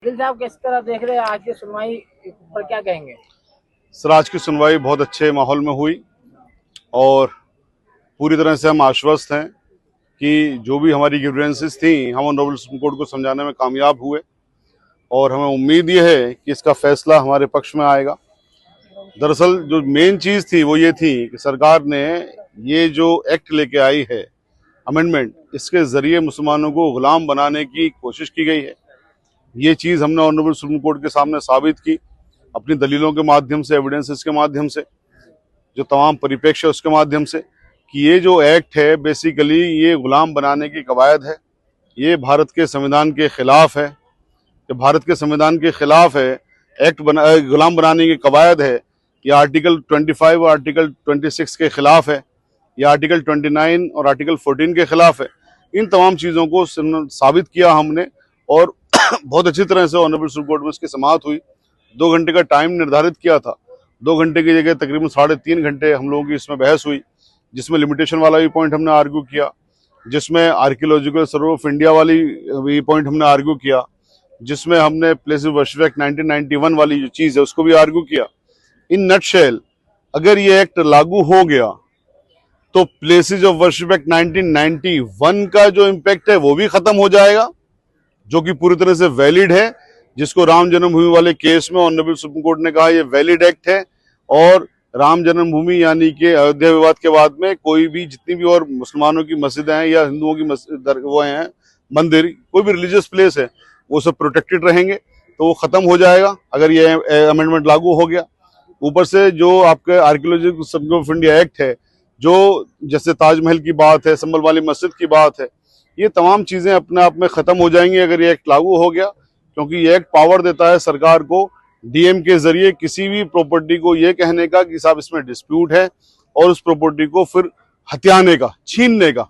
दिल साहब किस तरह देख रहे हैं आज की सुनवाई पर, क्या कहेंगे? सर, आज की सुनवाई बहुत अच्छे माहौल में हुई और पूरी तरह से हम आश्वस्त हैं कि जो भी हमारी ग्रीवेंसेस थी हम ऑनरेबल सुप्रीम कोर्ट को समझाने में कामयाब हुए और हमें उम्मीद ये है कि इसका फैसला हमारे पक्ष में आएगा। दरअसल जो मेन चीज़ थी वो ये थी कि सरकार ने ये जो एक्ट लेके आई है अमेंडमेंट, इसके ज़रिए मुसलमानों को गुलाम बनाने की कोशिश की गई है। ये चीज़ हमने ऑनरेबल सुप्रीम कोर्ट के सामने साबित की अपनी दलीलों के माध्यम से, एविडेंसेस के माध्यम से, जो तमाम परिप्रेक्ष्य उसके माध्यम से, कि ये जो एक्ट है बेसिकली ये गुलाम बनाने की कवायद है। ये भारत के संविधान के खिलाफ है। जो भारत के संविधान के खिलाफ है, गुलाम बनाने की कवायद है। ये आर्टिकल 25 और आर्टिकल 26 के खिलाफ है। ये आर्टिकल 29 और आर्टिकल 14 के खिलाफ है। इन तमाम चीज़ों को साबित किया हमने और बहुत अच्छी तरह से ऑनरेबल सुप्रीम कोर्ट में इसकी समाअत हुई। 2 घंटे का टाइम निर्धारित किया था। 2 घंटे की जगह तकरीबन 3.5 घंटे हम लोगों की इसमें बहस हुई, जिसमें लिमिटेशन वाला भी पॉइंट हमने आर्ग्यू किया, जिसमें आर्कियोलॉजिकल सर्वे ऑफ इंडिया वाली भी पॉइंट हमने आर्ग्यू किया, जिसमें हमने प्लेसेस ऑफ वर्शिप एक्ट 1991 वाली जो चीज़ है उसको भी आर्ग्यू किया। इन नटशेल अगर ये एक्ट लागू हो गया तो प्लेसेस ऑफ वर्शिप एक्ट 1991 का जो इम्पैक्ट है वो भी खत्म हो जाएगा, जो कि पूरी तरह से वैलिड है, जिसको राम जन्मभूमि वाले केस में ऑनरेबल सुप्रीम कोर्ट ने कहा ये वैलिड एक्ट है। और राम जन्मभूमि यानी कि अयोध्या विवाद के बाद में कोई भी जितनी भी और मुसलमानों की मस्जिदें हैं या हिंदुओं की वो हैं मंदिर, कोई भी रिलीजियस प्लेस है, वो सब प्रोटेक्टेड रहेंगे। तो वो खत्म हो जाएगा अगर ये अमेंडमेंट लागू हो गया। ऊपर से जो आपके archaeological survey of India act है, जो जैसे ताजमहल की बात है, संभल वाली मस्जिद की बात है, ये तमाम चीजें अपने आप में खत्म हो जाएंगी अगर ये एक्ट लागू हो गया, क्योंकि ये एक्ट पावर देता है सरकार को डीएम के जरिए किसी भी प्रॉपर्टी को ये कहने का कि साहब इसमें डिस्प्यूट है और उस प्रॉपर्टी को फिर हथियाने का, छीनने का।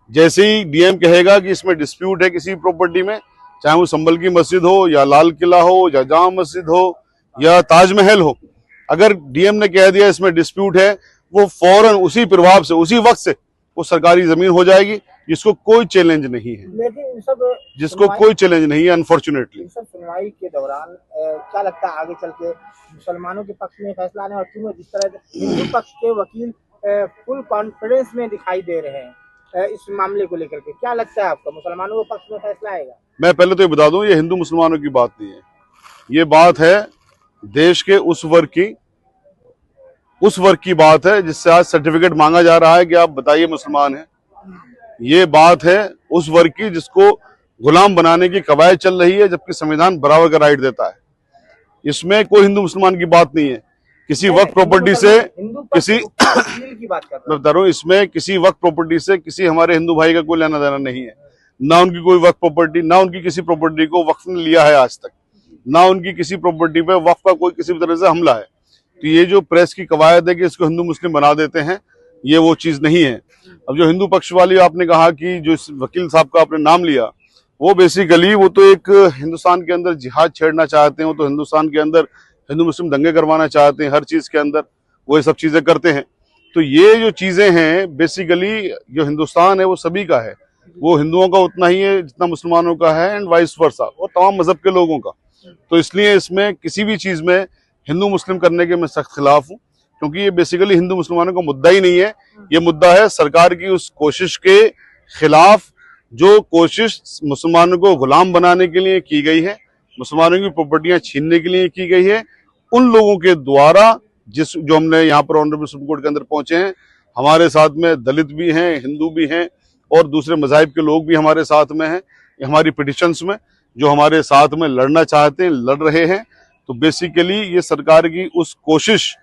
जैसे ही डीएम कहेगा कि इसमें डिस्प्यूट है किसी प्रॉपर्टी में, चाहे वो संभल की मस्जिद हो या लाल किला हो या जामा मस्जिद हो या ताजमहल हो, अगर डीएम ने कह दिया इसमें डिस्प्यूट है, वो फौरन उसी प्रभाव से, उसी वक्त से वो सरकारी जमीन हो जाएगी, जिसको कोई चैलेंज नहीं है। लेकिन सब जिसको कोई चैलेंज नहीं है अनफॉर्चुनेटली। सब सुनवाई के दौरान क्या लगता है आगे चल के मुसलमानों के पक्ष में फैसला आने, और क्यों जिस तरह हिंदू पक्ष के वकील फुल कॉन्फिडेंस में दिखाई दे रहे हैं इस मामले को लेकर के, क्या लगता है आपको मुसलमानों के पक्ष में फैसला आएगा? मैं पहले तो ये बता दूं, ये हिंदू मुसलमानों की बात नहीं है, ये बात है देश के उस वर्ग की बात है जिससे आज सर्टिफिकेट मांगा जा रहा है कि आप बताइए मुसलमान हैं। ये बात है उस वर्ग की जिसको गुलाम बनाने की कवायद चल रही है, जबकि संविधान बराबर का राइट देता है। इसमें कोई हिंदू मुसलमान की बात नहीं है। किसी वक्त प्रॉपर्टी से किसी की बात कर मैं बता रहा हूँ, इसमें किसी वक्त प्रॉपर्टी से किसी हमारे हिंदू भाई का कोई लेना देना नहीं है। ना उनकी कोई वक्त प्रॉपर्टी, ना उनकी किसी प्रॉपर्टी को वक्फ ने लिया है आज तक, ना उनकी किसी प्रॉपर्टी पे वक्फ का कोई किसी भी तरह से हमला है। तो ये जो प्रेस की कवायद है कि इसको हिंदू मुस्लिम बना देते हैं, ये वो चीज नहीं है। अब जो हिंदू पक्ष वाली आपने कहा कि जो वकील साहब का आपने नाम लिया, वो बेसिकली वो तो एक हिंदुस्तान के अंदर जिहाद छेड़ना चाहते हैं, वो तो हिंदुस्तान के अंदर हिंदू मुस्लिम दंगे करवाना चाहते हैं, हर चीज के अंदर वो ये सब चीजें करते हैं। तो ये जो चीजें हैं बेसिकली जो हिंदुस्तान है वो सभी का है, वो हिंदुओं का उतना ही है जितना मुसलमानों का है, एंड वाइस वर्सा, और तमाम मजहब के लोगों का। तो इसलिए इसमें किसी भी चीज में हिंदू मुस्लिम करने के मैं सख्त खिलाफ हूँ, क्योंकि ये बेसिकली हिंदू मुसलमानों का मुद्दा ही नहीं है। ये मुद्दा है सरकार की उस कोशिश के खिलाफ, जो कोशिश मुसलमानों को गुलाम बनाने के लिए की गई है, मुसलमानों की प्रॉपर्टियां छीनने के लिए की गई है, उन लोगों के द्वारा। जो हमने यहाँ पर ऑनरेबल सुप्रीम कोर्ट के अंदर पहुंचे हैं, हमारे साथ में दलित भी हैं, हिंदू भी हैं और दूसरे मज़ाहिब के लोग भी हमारे साथ में हैं। हमारी पिटिशंस में जो हमारे साथ में लड़ना चाहते हैं, लड़ रहे हैं। तो बेसिकली ये सरकार की उस कोशिश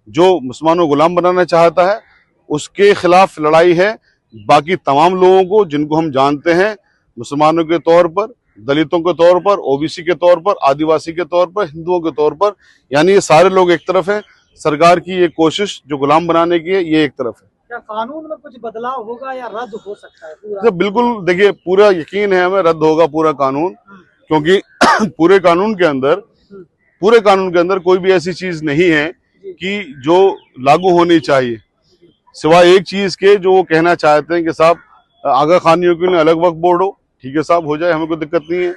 जो मुसलमानों को गुलाम बनाना चाहता है, उसके खिलाफ लड़ाई है। बाकी तमाम लोगों को जिनको हम जानते हैं, मुसलमानों के तौर पर, दलितों के तौर पर, ओबीसी के तौर पर, आदिवासी के तौर पर, हिंदुओं के तौर पर, यानी ये सारे लोग एक तरफ हैं। सरकार की ये कोशिश जो गुलाम बनाने की है, ये एक तरफ है। क्या कानून में कुछ बदलाव होगा या रद्द हो सकता है पूरा? बिल्कुल, देखिए पूरा यकीन है हमें रद्द होगा पूरा कानून, क्योंकि पूरे कानून के अंदर कोई भी ऐसी चीज नहीं है कि जो लागू होनी चाहिए, सिवाय एक चीज के जो वो कहना चाहते हैं कि साहब आगा खानियों के लिए अलग वक्फ बोर्ड हो। ठीक है साहब, हो जाए, हमें कोई दिक्कत नहीं है।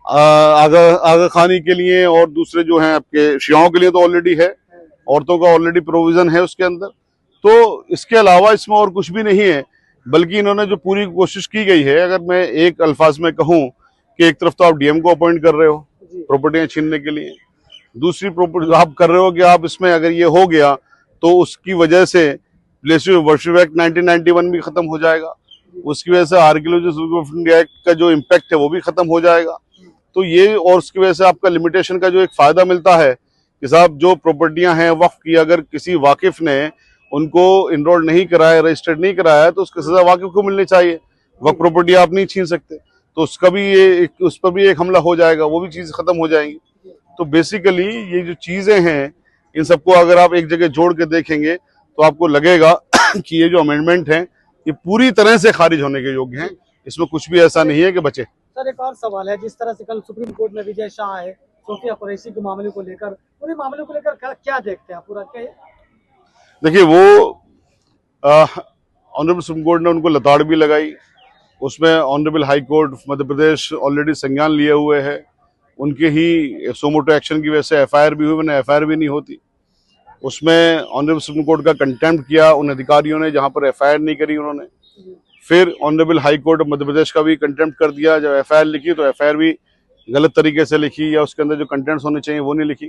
आगा खानी के लिए और दूसरे जो हैं आपके शियाओं के लिए तो ऑलरेडी है, औरतों का ऑलरेडी प्रोविजन है उसके अंदर। तो इसके अलावा इसमें और कुछ भी नहीं है, बल्कि इन्होंने जो पूरी कोशिश की गई है, अगर मैं एक अल्फाज में कहूँ कि एक तरफ तो आप डीएम को अपॉइंट कर रहे हो प्रॉपर्टियां छीनने के लिए, दूसरी प्रॉपर्टी आप कर रहे हो कि आप इसमें अगर ये हो गया तो उसकी वजह से वर्शिप एक्ट 1991 भी खत्म हो जाएगा, उसकी वजह से आर्कियोलॉजी एक्ट का जो इम्पैक्ट है वो भी खत्म हो जाएगा। तो ये और उसकी वजह से आपका लिमिटेशन का जो एक फायदा मिलता है कि साहब जो प्रॉपर्टियां हैं वक्फ की, अगर किसी वाकिफ ने उनको इनरोल नहीं कराया, रजिस्टर्ड नहीं कराया, तो उसकी सजा वाकिफ को मिलनी चाहिए। वक्फ प्रॉपर्टी आप नहीं छीन सकते, तो उसका भी उस पर भी एक हमला हो जाएगा, वो भी चीज खत्म हो जाएंगी। तो बेसिकली ये जो चीजें हैं, इन सबको अगर आप एक जगह जोड़ के देखेंगे तो आपको लगेगा कि ये जो अमेंडमेंट है ये पूरी तरह से खारिज होने के योग्य हैं, इसमें कुछ भी ऐसा नहीं है कि बचे। सर एक और सवाल है, जिस तरह से कल सुप्रीम कोर्ट में विजय शाह आए सोफिया कुरैशी के मामले को लेकर, पूरे मामले को लेकर क्या देखते हैं पूरा क्या? देखिए वो ऑनरेबल सुप्रीम कोर्ट ने उनको लताड़ भी लगाई, उसमें honourable high court Madhya Pradesh already संज्ञान लिए हुए है, उनके ही सोमोटो एक्शन की वजह से एफआईआर भी हुई, वरना एफआईआर भी नहीं होती। उसमें ऑनरेबल सुप्रीम कोर्ट का कंटेम्प्ट किया उन अधिकारियों ने जहां पर एफआईआर नहीं करी उन्होंने। फिर honourable high court of Madhya Pradesh का भी कंटेम्प्ट कर दिया, जब एफआईआर लिखी तो एफआईआर भी गलत तरीके से लिखी, या उसके अंदर जो कंटेंट्स होने चाहिए वो नहीं लिखी।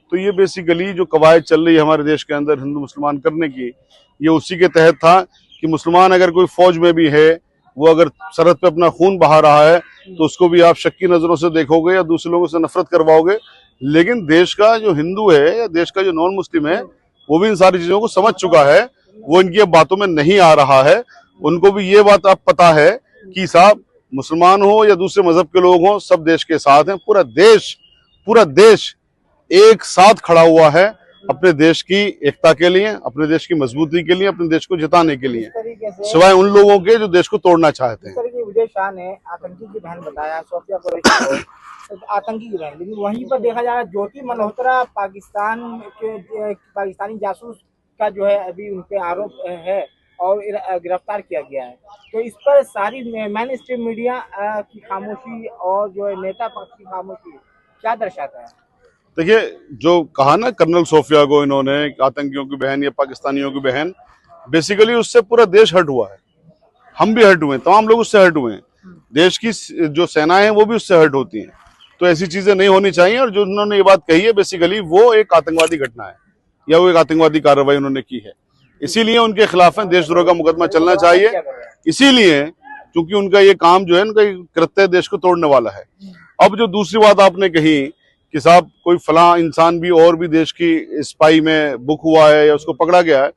तो ये बेसिकली जो कवायद चल रही है हमारे देश के अंदर हिंदू मुसलमान करने की, ये उसी के तहत था कि मुसलमान अगर कोई फौज में भी है, वो अगर सरहद पे अपना खून बहा रहा है तो उसको भी आप शक की नजरों से देखोगे या दूसरे लोगों से नफरत करवाओगे। लेकिन देश का जो हिंदू है या देश का जो नॉन मुस्लिम है वो भी इन सारी चीजों को समझ चुका है, वो इनकी अब बातों में नहीं आ रहा है। उनको भी ये बात अब पता है कि साहब मुसलमान हो या दूसरे मजहब के लोग हों, सब देश के साथ हैं। पूरा देश एक साथ खड़ा हुआ है अपने देश की एकता के लिए, अपने देश की मजबूती के लिए, अपने देश को जिताने के लिए, सिवाय उन लोगों के जो देश को तोड़ना चाहते हैं। विजय शाह ने आतंकी की बहन बताया सोफिया कुरैशी को आतंकी की बहन, लेकिन वहीं पर देखा जा रहा है ज्योति मल्होत्रा पाकिस्तानी जासूस का जो है अभी उनके आरोप है और गिरफ्तार किया गया है। तो इस पर सारी मेन स्ट्रीम मीडिया की खामोशी और जो है नेता पक्ष की खामोशी क्या दर्शाता है? देखिए जो कहा ना कर्नल सोफिया को इन्होंने आतंकियों की बहन या पाकिस्तानियों की बहन, बेसिकली उससे पूरा देश हट हुआ है, हम भी हट हुए हैं, तमाम लोग उससे हट हुए हैं, देश की जो सेनाएं हैं वो भी उससे हट होती हैं। तो ऐसी चीजें नहीं होनी चाहिए। और जो उन्होंने ये बात कही है बेसिकली वो एक आतंकवादी घटना है या वो एक आतंकवादी कार्रवाई उन्होंने की है, इसीलिए उनके खिलाफ देशद्रोह का मुकदमा चलना चाहिए। इसीलिए क्योंकि उनका ये काम जो है उनका कृत्य देश को तोड़ने वाला है। अब जो दूसरी बात आपने कही कि साहब कोई फला इंसान भी और भी देश की स्पाई में बुक हुआ है या उसको पकड़ा गया है,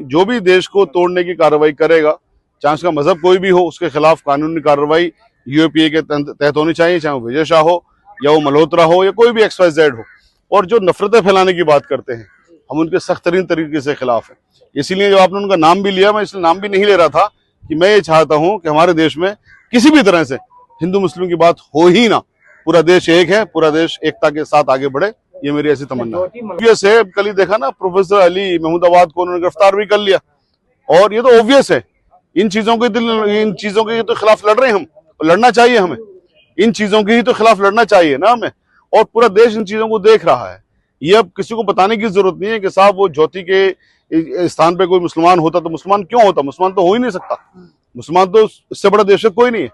जो भी देश को तोड़ने की कार्रवाई करेगा, चाहे उसका मजहब कोई भी हो, उसके खिलाफ कानूनी कार्रवाई यूएपीए के तहत होनी चाहिए, चाहे वो विजय शाह हो या वो मल्होत्रा हो या कोई भी XYZ हो। और जो नफरतें फैलाने की बात करते हैं, हम उनके सख्त तरीन तरीके से खिलाफ है। इसीलिए जब आपने उनका नाम भी लिया, मैं इसलिए नाम भी नहीं ले रहा था कि मैं ये चाहता हूं कि हमारे देश में किसी भी तरह से हिंदू मुस्लिम की बात हो ही ना, पूरा देश एक है, पूरा देश एकता के साथ आगे बढ़े, ये मेरी ऐसी तमन्ना है। कल ही देखा ना, प्रोफेसर अली महमूदाबाद को उन्होंने गिरफ्तार भी कर लिया, और ये तो ऑब्वियस है। इन चीजों के तो खिलाफ लड़ रहे हैं हम, लड़ना चाहिए हमें, इन चीजों के ही तो खिलाफ लड़ना चाहिए ना हमें, और पूरा देश इन चीजों को देख रहा है। ये अब किसी को बताने की जरूरत नहीं है कि साहब वो ज्योति के स्थान पे कोई मुसलमान होता तो मुसलमान क्यों होता, मुसलमान तो हो ही नहीं सकता, मुसलमान तो इससे बड़ा देश कोई नहीं है।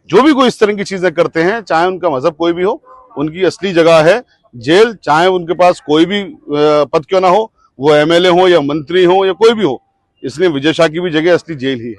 जो भी कोई इस तरह की चीजें करते हैं, चाहे उनका मजहब कोई भी हो, उनकी असली जगह है जेल, चाहे उनके पास कोई भी पद क्यों ना हो, वो MLA हो या मंत्री हो या कोई भी हो। इसलिए विजय शाह की भी जगह असली जेल ही है।